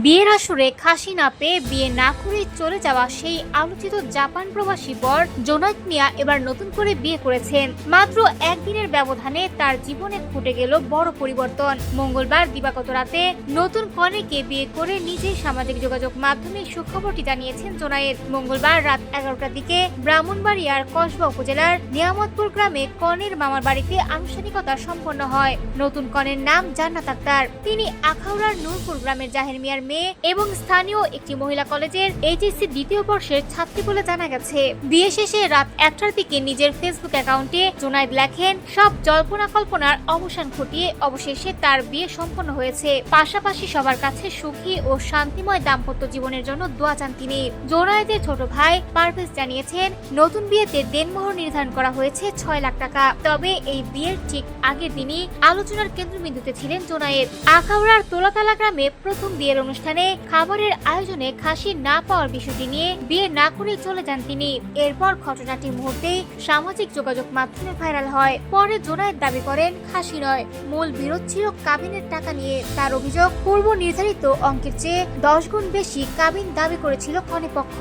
বিয়ের আসরে খাসি না পেয়ে বিয়ে না করে চলে যাওয়া সেই আলোচিত জাপান প্রবাসী বর জোনায়েদ মিয়া এবার নতুন করে বিয়ে করেছেন। মাত্র একদিনের ব্যবধানে তার জীবনে ঘটে গেল বড় পরিবর্তন। মঙ্গলবার দিবাগত রাতে নতুন কনেকে বিয়ে করে নিজেই সামাজিক যোগাযোগ মাধ্যমে সুখবরটি জানিয়েছেন জোনায়েদ। মঙ্গলবার রাত 11টার দিকে ব্রাহ্মণবাড়িয়ার কসবা উপজেলার নিয়ামতপুর গ্রামে কনের মামার বাড়িতে আনুষ্ঠানিকতা সম্পন্ন হয়। নতুন কনের নাম জান্নাত আক্তার। তিনি আখাউড়ার নূরপুর গ্রামের জাহের মিয়ার মেয়ে এবং স্থানীয় একটি মহিলা কলেজের এইচএসসি দ্বিতীয় বর্ষের ছাত্রী বলে জানা গেছে। বিয়ে শেষে রাত 1টার দিকে নিজের ফেসবুক অ্যাকাউন্টে জোনায়েদ লেখেন, সব জল্পনা কল্পনার অবসান ঘটিয়ে অবশেষে তার বিয়ে সম্পন্ন হয়েছে। পাশাপাশি সবার কাছে সুখী ও শান্তিময় দাম্পত্য জীবনের জন্য দোয়া চান তিনি। জোনায়েদের ছোট ভাই পারভেজ জানিয়েছেন, নতুন বিয়েতে দেনমোহর নির্ধারণ করা হয়েছে 6 লাখ টাকা। তবে এই বিয়ের ঠিক আগের দিনই আলোচনার কেন্দ্রবিন্দুতে ছিলেন জোনায়েদ। আখাউড়ার তোলাতলা গ্রামে প্রথম বিয়ের অনুষ্ঠানে খাবারের আয়োজনে খাসি না পাওয়ার বিষয়টি নিয়ে বিয়ে না করে চলে যান তিনি। এরপর ঘটনাটি মুহূর্তেই সামাজিক যোগাযোগ মাধ্যমে ভাইরাল হয়। পরে জোনায়েদ দাবি করেন, খাসি নয়, মূল বিরোধ ছিল কাবিনের টাকা নিয়ে। তার অভিযোগ, পূর্ব নির্ধারিত অঙ্কের চেয়ে 10 গুণ বেশি কাবিন দাবি করেছিল কনেপক্ষ।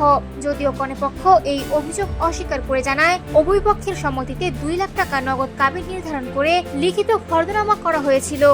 যদিও কনেপক্ষ এই অভিযোগ অস্বীকার করে জানায়, উভয় পক্ষের সম্মতিতে 2 লাখ টাকা নগদ কাবিন নির্ধারণ করে লিখিত ফর্দনামা করা হয়েছিল।